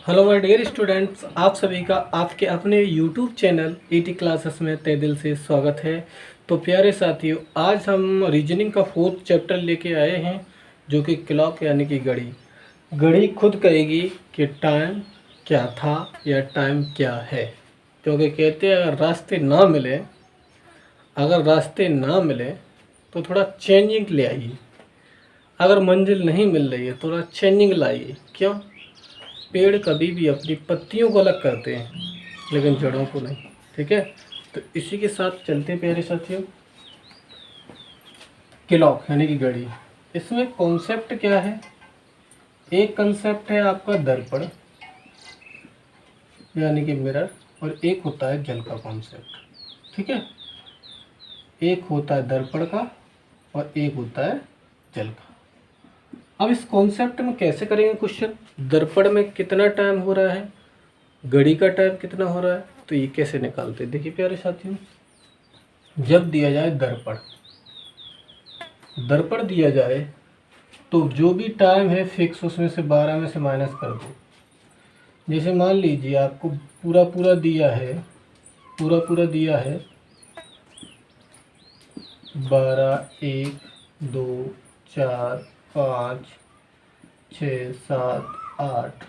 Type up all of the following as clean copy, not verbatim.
Hello my dear students, आप सभी का आपके अपने यूट्यूब चैनल ईटी क्लासेस में तहे दिल से स्वागत है। तो प्यारे साथियों, आज हम रीजनिंग का 4th चैप्टर लेके आए हैं, जो कि क्लॉक यानी कि घड़ी। घड़ी खुद कहेगी कि टाइम क्या था या टाइम क्या है, क्योंकि कहते हैं अगर रास्ते ना मिले तो थोड़ा चेंजिंग ले आइए। अगर मंजिल नहीं मिल रही है तो थोड़ा चेंजिंग लाइए। क्यों? पेड़ कभी भी अपनी पत्तियों को अलग करते हैं लेकिन जड़ों को नहीं। ठीक है, तो इसी के साथ चलते हैं प्यारे साथियों। क्लॉक यानी कि घड़ी, इसमें कॉन्सेप्ट क्या है? एक कॉन्सेप्ट है आपका दर्पण यानी कि मिरर, और एक होता है जल का कॉन्सेप्ट। ठीक है, एक होता है दर्पण का और एक होता है जल का। अब इस कॉन्सेप्ट में कैसे करेंगे क्वेश्चन? दर्पण में कितना टाइम हो रहा है, घड़ी का टाइम कितना हो रहा है, तो ये कैसे निकालते हैं? देखिए प्यारे साथियों, जब दिया जाए दर्पण दिया जाए तो जो भी टाइम है फिक्स, उसमें से 12 में से माइनस कर दो। जैसे मान लीजिए आपको पूरा पूरा दिया है 12, 1, 2, 4, 5, 6, 7, 8,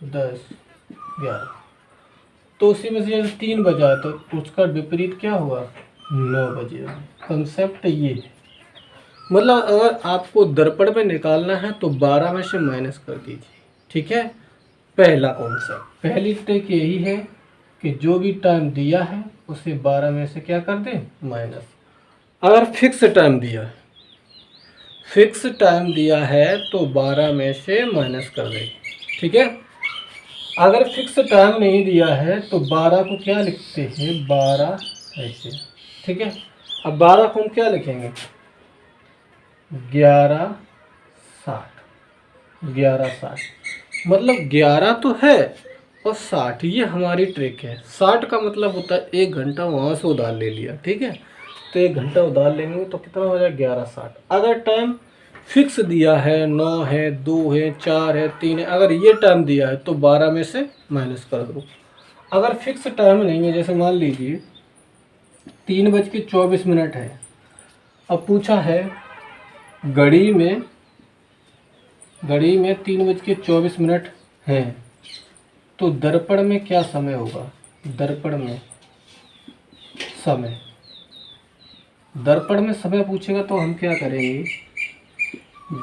10, 11, तो उसी में से जब 3 बजा तो उसका विपरीत क्या हुआ? 9 बजे। कंसेप्ट ये है। मतलब अगर आपको दर्पण में निकालना है तो 12 में से माइनस कर दीजिए। ठीक है, पहला कॉन्सेप्ट, पहली ट्रिक यही है कि जो भी टाइम दिया है उसे 12 में से क्या कर दें? माइनस। अगर फिक्स टाइम दिया है तो 12 में से माइनस कर दें। ठीक है, अगर फिक्स टाइम नहीं दिया है तो 12 को क्या लिखते हैं? 12 ऐसे। ठीक है, अब 12 को हम क्या लिखेंगे? 1160। मतलब 11 तो है और 60, ये हमारी ट्रिक है। 60 का मतलब होता है 1 घंटा वहाँ से उधार ले लिया। ठीक है, तो 1 घंटा उधार लेंगे तो कितना हो जाएगा? 1160। अगर टाइम फिक्स दिया है 9 है, 2 है, 4 है, 3 है, अगर ये टाइम दिया है तो 12 में से माइनस कर दो। अगर फिक्स टाइम नहीं है, जैसे मान लीजिए 3:24 है, अब पूछा है घड़ी में 3:24 है, तो दर्पण में क्या समय होगा? दर्पण में समय पूछेगा तो हम क्या करेंगे?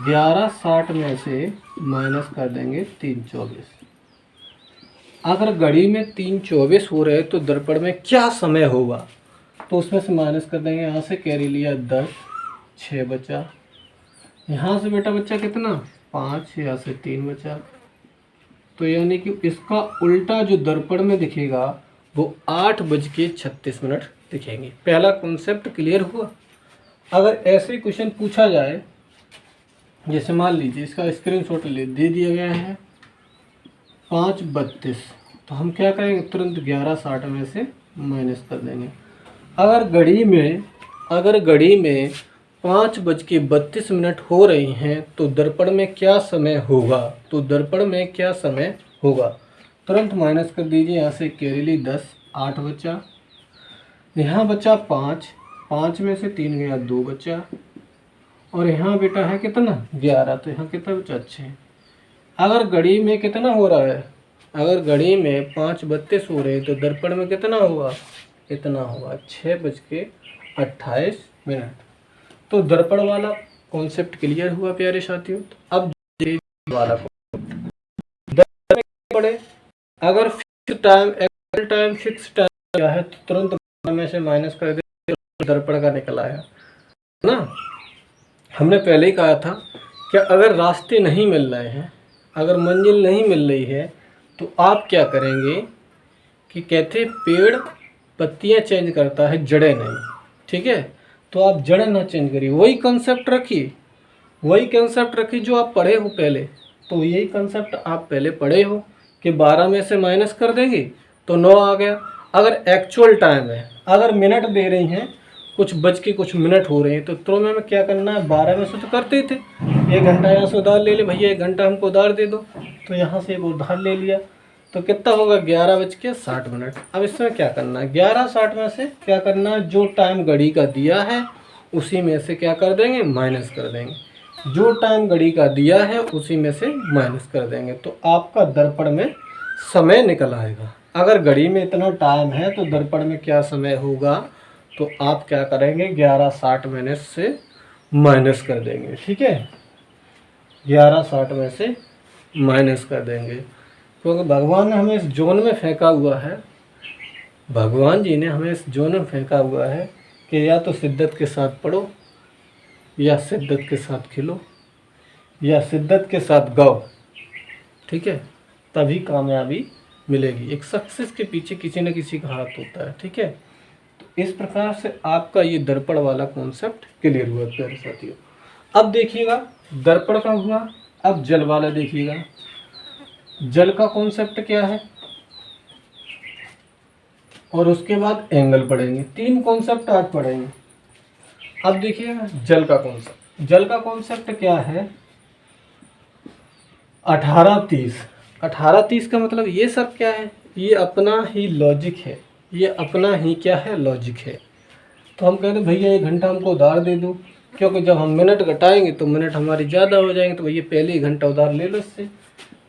1160 में से माइनस कर देंगे 3:24। अगर घड़ी में 3:24 हो रहे तो दर्पण में क्या समय होगा? तो उसमें से माइनस कर देंगे। यहाँ से कैरी लिया 10, 6 बचा। यहाँ से बेटा बच्चा कितना? 5, यहाँ से 3 बचा। तो यानी कि इसका उल्टा जो दर्पण में दिखेगा वो 8:36 दिखेंगे। पहला कॉन्सेप्ट क्लियर हुआ। अगर ऐसे क्वेश्चन पूछा जाए, जैसे मान लीजिए इसका स्क्रीनशॉट दे दिया गया है 5:32, तो हम क्या करेंगे? तुरंत 1160 में से माइनस कर देंगे। अगर घड़ी में 5:32 हो रही हैं तो दर्पण में क्या समय होगा? तुरंत माइनस कर दीजिए। यहाँ से कैरी ली 10, 8 बचा। यहाँ बचा 5 में से 3 गया 2 बचा। और यहाँ बेटा है कितना? 11, तो यहाँ कितना बचा? 6। अगर घड़ी में कितना हो रहा है? अगर घड़ी में 5:32 हो रहे तो दर्पण में कितना होगा? इतना होगा, 6:28। तो दर्पण वाला कॉन्सेप्ट क्लियर हुआ प्यारे साथियों। तो अब वाला दर्पण पड़े, अगर फिक्स टाइम फिक्स टाइम है तो तुरंत में से माइनस कर दे, दर्पण का निकल आया ना। हमने पहले ही कहा था कि अगर रास्ते नहीं मिल रहे हैं, अगर मंजिल नहीं मिल रही है, तो आप क्या करेंगे कि कहते पेड़ पत्तियां चेंज करता है, जड़ें नहीं। ठीक है, तो आप जड़ें ना चेंज करिए, वही कंसेप्ट रखिए जो आप पढ़े हो पहले। तो यही कंसेप्ट आप पहले पढ़े हो कि 12 में से माइनस कर देंगे तो 9 आ गया। अगर एक्चुअल टाइम है, अगर मिनट दे रही हैं, कुछ बज के कुछ मिनट हो रहे हैं, तो तुरंत में क्या करना है? 12 में से तो करते ही थे, 1 घंटा यहाँ से उधार ले ले भैया, 1 घंटा हमको उधार दे दो, तो यहाँ से एक उधार ले लिया, तो कितना होगा 11:60। अब इसमें क्या करना है, 11:60 में से क्या करना है, जो टाइम घड़ी का दिया है उसी में से क्या कर देंगे, माइनस कर देंगे। जो टाइम घड़ी का दिया है उसी में से माइनस कर देंगे, तो आपका दर्पण में समय निकल आएगा। अगर घड़ी में इतना टाइम है तो दर्पण में क्या समय होगा, तो आप क्या करेंगे 11:60 से माइनस कर देंगे। ठीक है, 11:60 में से माइनस कर देंगे, क्योंकि भगवान ने हमें इस जोन में फेंका हुआ है, भगवान जी ने हमें इस जोन में फेंका हुआ है कि या तो शिद्दत के साथ पढ़ो, या शिद्दत के साथ खिलो, या शिद्दत के साथ गाओ। ठीक है, तभी कामयाबी मिलेगी। एक सक्सेस के पीछे किसी न किसी का हाथ होता है। ठीक है, तो इस प्रकार से आपका ये दर्पण वाला कॉन्सेप्ट क्लियर हुआ प्यारे साथियों। अब देखिएगा दर्पण का हुआ, अब जल वाला देखिएगा। जल का कॉन्सेप्ट क्या है, और उसके बाद एंगल पढ़ेंगे। 3 कॉन्सेप्ट आज पढ़ेंगे। अब देखिएगा जल का कॉन्सेप्ट। जल का कॉन्सेप्ट क्या है, 18:30। 18:30 का मतलब ये सब क्या है, ये अपना ही लॉजिक है, ये अपना ही क्या है, लॉजिक है। तो हम कहते हैं भैया 1 घंटा हमको उधार दे दो, क्योंकि जब हम मिनट घटाएंगे तो मिनट हमारी ज़्यादा हो जाएंगे, तो भैया पहले 1 घंटा उधार ले लो इससे,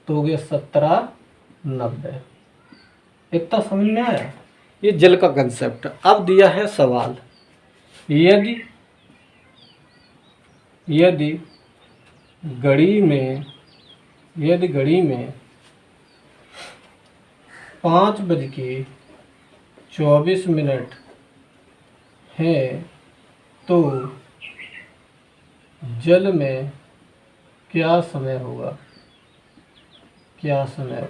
तो हो गया 17:90। इतना समझ में आया, ये जल का कंसेप्ट। अब दिया है सवाल, यदि यदि घड़ी में 5:24 है तो जल में क्या समय होगा, क्या समय होगा।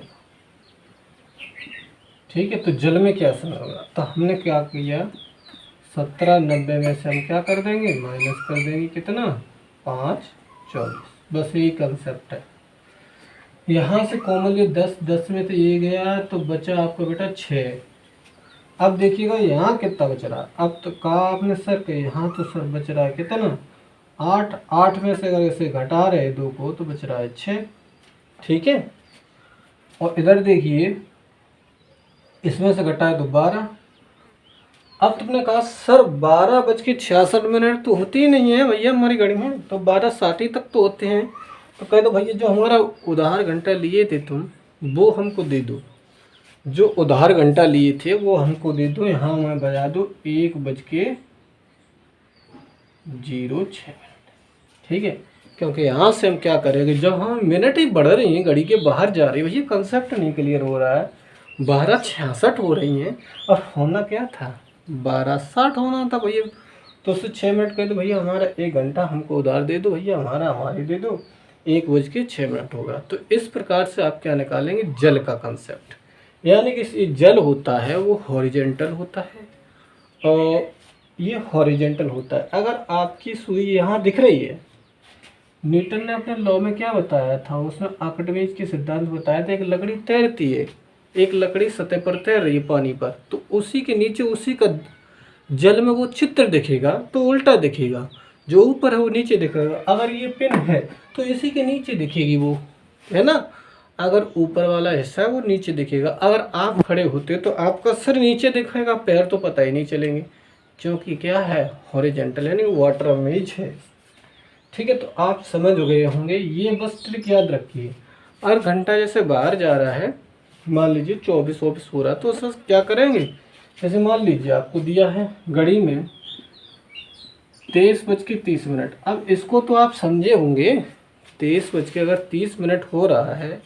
ठीक है, तो जल में क्या समय होगा, तो हमने क्या किया, 17:90 में से हम क्या कर देंगे, माइनस कर देंगे, कितना, 5:24। बस यही कंसेप्ट है। यहाँ से कॉमन जो 10 में तो ये गया, तो बचा आपको बेटा 6। अब देखिएगा यहाँ कितना बच रहा है, अब तो कहा आपने सर के यहाँ तो सर बच रहा है कितना, 8। 8 में से अगर इसे घटा रहे 2 को तो बच रहा है 6। ठीक है, और इधर देखिए इसमें से घटाए तो 12। अब तुमने कहा सर 12:66 तो होती ही नहीं है भैया हमारी घड़ी में, तो 12:60 तक तो होते हैं। तो कह दो भैया जो हमारा उधार घंटा लिए थे तुम, वो हमको दे दो, जो उधार घंटा लिए थे वो हमको दे दो। यहाँ मैं बजा दो 1:06। ठीक है, क्योंकि यहाँ से हम क्या करेंगे, जब हम मिनट ही बढ़ रही हैं, घड़ी के बाहर जा रही है, भैया कंसेप्ट नहीं क्लियर हो रहा है, 12:66 हो रही हैं, और होना क्या था, 12:60 होना था भैया। तो उससे 6 मिनट कह दो भैया हमारा 1 घंटा हमको उधार दे दो भैया, हमारी दे दो, 1:06 होगा। तो इस प्रकार से आप क्या निकालेंगे, जल का कंसेप्ट। यानी कि जल होता है वो हॉरिजेंटल होता है, और ये हॉरिजेंटल होता है। अगर आपकी सुई यहाँ दिख रही है, न्यूटन ने अपने लॉ में क्या बताया था, उसने आर्किमिडीज के सिद्धांत बताया था, एक लकड़ी तैरती है, एक लकड़ी सतह पर तैर रही है पानी पर, तो उसी के नीचे उसी का जल में वो चित्र दिखेगा तो उल्टा दिखेगा, जो ऊपर है वो नीचे दिखेगा। अगर ये पिन है तो इसी के नीचे दिखेगी वो, है ना, अगर ऊपर वाला हिस्सा है वो नीचे दिखेगा। अगर आप खड़े होते तो आपका सिर नीचे दिखेगा, पैर तो पता ही नहीं चलेंगे, क्योंकि क्या है, हॉरिजेंटल यानी वाटर इमेज है। ठीक है, तो आप समझ गए होंगे, ये बस ट्रिक याद रखिए। और घंटा जैसे बाहर जा रहा है, मान लीजिए 24 हो रहा है, तो उसमें क्या करेंगे, जैसे मान लीजिए आपको दिया है घड़ी में 23:30। अब इसको तो आप समझे होंगे, 23:30 हो रहा है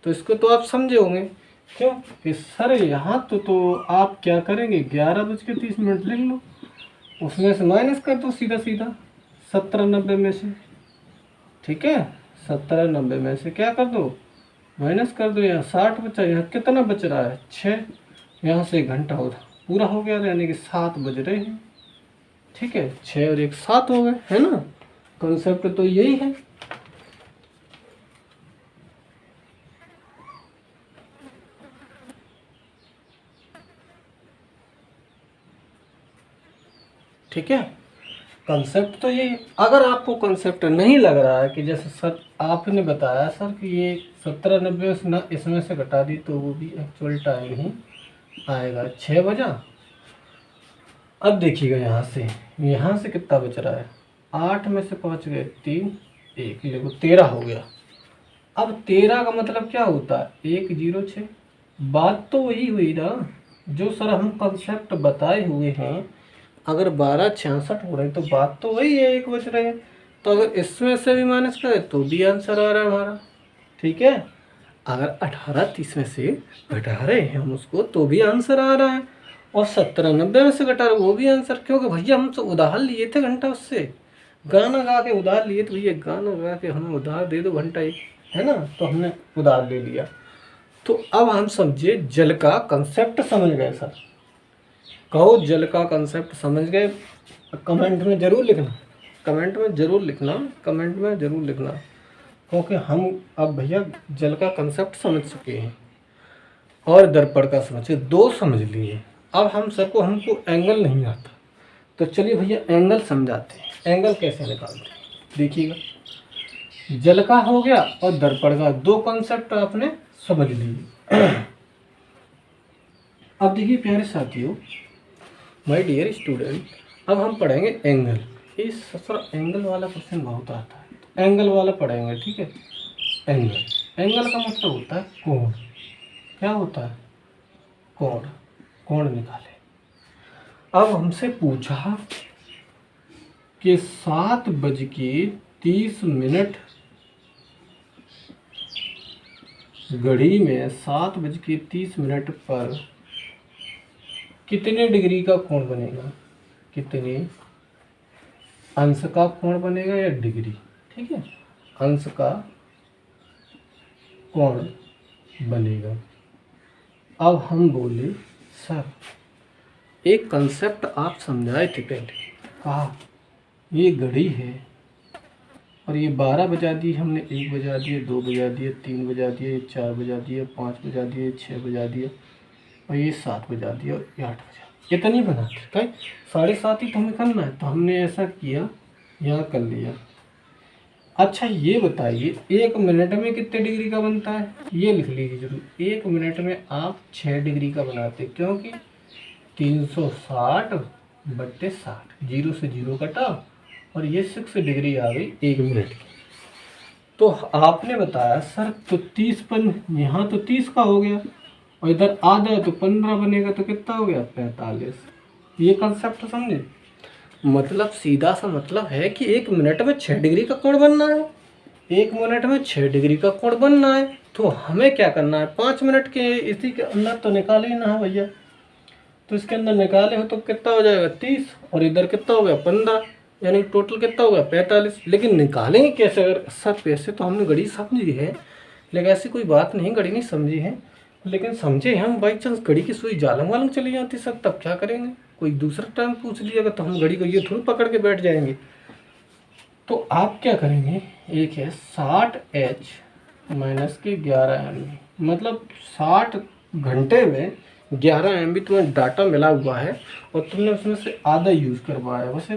तो इसको तो आप समझे होंगे, क्यों कि सर यहाँ तो आप क्या करेंगे, 11:30 लिख लो, उसमें से माइनस कर दो सीधा सीधा 17:90 में से। ठीक है, 17:90 में से क्या कर दो, माइनस कर दो, यहाँ 60 बचा, यहाँ कितना बच रहा है 6, यहाँ से 1 घंटा हो पूरा हो गया, यानी कि 7 बज रहे हैं। ठीक है, 6 और 1 7 हो गए, है ना, कॉन्सेप्ट तो यही है। ठीक है, कंसेप्ट तो ये, अगर आपको कंसेप्ट नहीं लग रहा है कि जैसे सर आपने बताया सर कि ये 1790 ना इसमें से घटा दी तो वो भी एक्चुअल टाइम ही आएगा 6 बजा। अब देखिएगा यहाँ से कितना बच रहा है, 8 में से 5 गए 3, 1 देखो 13 हो गया। अब 13 का मतलब क्या होता है 106। बात तो वही हुई ना जो सर हम कंसेप्ट बताए हुए हैं। अगर 1266 हो रहे तो बात तो वही है, 1 बच रहे हैं। तो अगर इसमें से भी माइनस करें तो भी आंसर आ रहा है हमारा, ठीक है। अगर 1830 में से घटा रहे हैं हम उसको तो भी आंसर आ रहा है, और 1790 में से घटा रहे वो भी आंसर। क्योंकि भैया हम तो उधार लिए थे घंटा, उससे गाना गा के उधार लिए तो भैया गाना गा के हमें उधार दे दो घंटा एक, है ना, तो हमने उधार ले लिया। तो अब हम समझे जल का कंसेप्ट समझ गए सर, कहो जल का कंसेप्ट समझ गए। कमेंट में ज़रूर लिखना, कमेंट में ज़रूर लिखना, कमेंट में ज़रूर लिखना, क्योंकि हम अब भैया जल का कंसेप्ट समझ चुके हैं और दर्पण का समझे, 2 समझ लिए। अब हमको एंगल नहीं आता, तो चलिए भैया एंगल समझाते हैं। एंगल कैसे निकालते हैं देखिएगा, जल का हो गया और दर्पण का, 2 कॉन्सेप्ट आपने समझ लिए। अब देखिए प्यारे साथियों, माय डियर स्टूडेंट, अब हम पढ़ेंगे एंगल। इस सर एंगल वाला क्वेश्चन बहुत आता है, तो एंगल वाला पढ़ेंगे, ठीक है। एंगल का मतलब होता है कोण। क्या होता है, कोण, कोण निकाले। अब हमसे पूछा कि 7:30 घड़ी में 7:30 पर कितने डिग्री का कोण बनेगा, कितने अंश का कोण बनेगा या डिग्री, ठीक है, अंश का कोण बनेगा। अब हम बोले सर एक कंसेप्ट आप समझाए थे पहले, कहा ये घड़ी है और ये 12 बजा दी हमने, 1 बजा दिए, 2 बजा दिए, 3 बजा दिए, 4 बजा दिए, 5 बजा दिए, 6 बजा दिए और ये 7 बजा दिया और ये 8 बजा, इतनी बनाते कहीं 7:30 ही तो हमें करना है, तो हमने ऐसा किया, यहाँ कर लिया। अच्छा ये बताइए 1 मिनट में कितने डिग्री का बनता है, ये लिख लीजिए जरूर। 1 मिनट में आप 6 डिग्री का बनाते, क्योंकि 360/60, 0 से 0 कटा और ये 6 डिग्री आ गई 1 मिनट की। तो आपने बताया सर तो 30 पर, यहाँ तो 30 का हो गया और इधर आधा है तो 15 बनेगा, तो कितना हो गया 45। ये कंसेप्ट समझे, मतलब सीधा सा मतलब है कि 1 मिनट में 6 डिग्री का कोण बनना है, 1 मिनट में 6 डिग्री का कोण बनना है। तो हमें क्या करना है, 5 मिनट के इसी के अंदर तो निकाले ही ना है भैया, तो इसके अंदर निकाले हो तो कितना हो जाएगा 30 और इधर कितना हो गया 15, यानी टोटल कितना हो गया 45। लेकिन निकालेंगे कैसे, अगर सब पैसे तो हमने घड़ी समझी है, लेकिन ऐसी कोई बात नहीं घड़ी नहीं समझी है, लेकिन समझे हम बाई चांस घड़ी की सुई जालंग वालंग चली जाती सर, तब क्या करेंगे, कोई दूसरा टाइम पूछ लिएगा तो हम घड़ी को ये थोड़ी पकड़ के बैठ जाएंगे। तो आप क्या करेंगे, एक है 60H माइनस के 11 MB, मतलब 60 घंटे में 11 MB तुम्हें डाटा मिला हुआ है और तुमने उसमें से आधा यूज़ करवाया, बस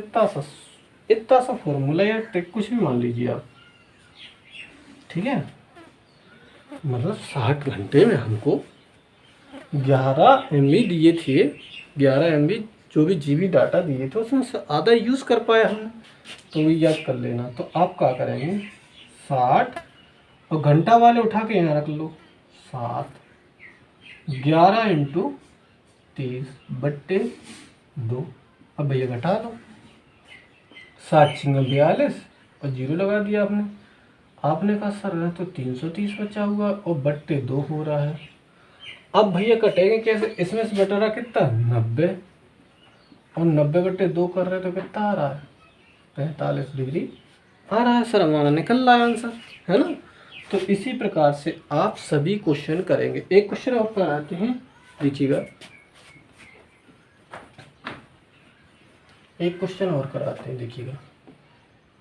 इतना सा फॉर्मूला या ट्रिक कुछ भी मान लीजिए आप, ठीक है। मतलब 60 घंटे में हमको 11 MB दिए थे, 11 MB जो भी GB डाटा दिए थे उसमें से आधा यूज़ कर पाया हमने, तो वो याद कर लेना। तो आप क्या करेंगे 60 और घंटा वाले उठा के यहाँ रख लो, 7 11 × 30/2। अब भैया घटा लो, 7 × 42 और 0 लगा दिया आपने कहा सर तो 330 बचा हुआ और /2 हो रहा है। अब भैया कटेंगे कैसे, इसमें से बटा रहा कितना 90 और 90/2 कर रहे तो कितना आ रहा है 45 डिग्री आ रहा है सर, हमारा निकल रहा है आंसर, है ना। तो इसी प्रकार से आप सभी क्वेश्चन करेंगे। एक क्वेश्चन और कराते हैं, देखिएगा एक क्वेश्चन और कराते हैं, देखिएगा।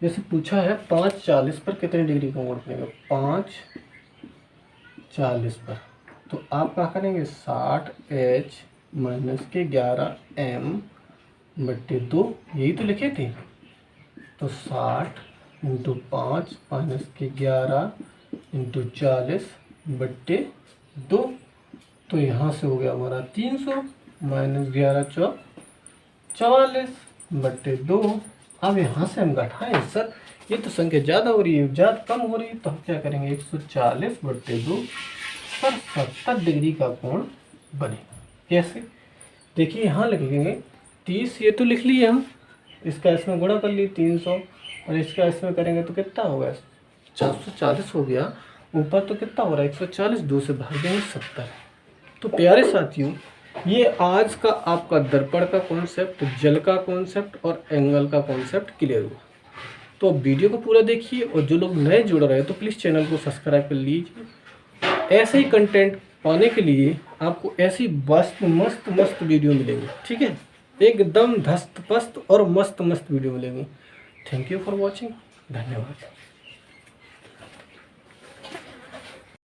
जैसे पूछा है 5:40 पर कितने डिग्री का कोण बनेगा, 5:40 पर, तो आप क्या करेंगे 60H माइनस के 11 M/2, यही तो लिखे थे, तो 60 इंटू 5 माइनस के 11 इंटू 40/2। तो यहाँ से हो गया हमारा 300 माइनस 11 44/2। अब यहाँ से हम घटाएं सर, ये तो संख्या ज़्यादा हो रही है, ज़्यादा कम हो रही है, तो हम क्या करेंगे 140/2 सर 70 डिग्री का कोण बनेगा। कैसे? देखिए यहाँ लिखेंगे 30, ये तो लिख लिए हम, इसका इसमें गुणा कर लिए 300 और इसका इसमें करेंगे तो कितना होगा 440 हो गया। ऊपर तो कितना हो रहा है 140, 2 से भाग देंगे 70। तो प्यारे साथियों, ये आज का आपका दर्पण का कॉन्सेप्ट, जल का कॉन्सेप्ट और एंगल का कॉन्सेप्ट क्लियर हुआ। तो वीडियो को पूरा देखिए और जो लोग नए जुड़ रहे हैं तो प्लीज़ चैनल को सब्सक्राइब कर लीजिए। ऐसे ही कंटेंट पाने के लिए आपको ऐसी मस्त मस्त वीडियो मिलेंगी, ठीक है, एकदम धस्त पस्त और मस्त वीडियो मिलेंगी। थैंक यू फॉर वॉचिंग, धन्यवाद।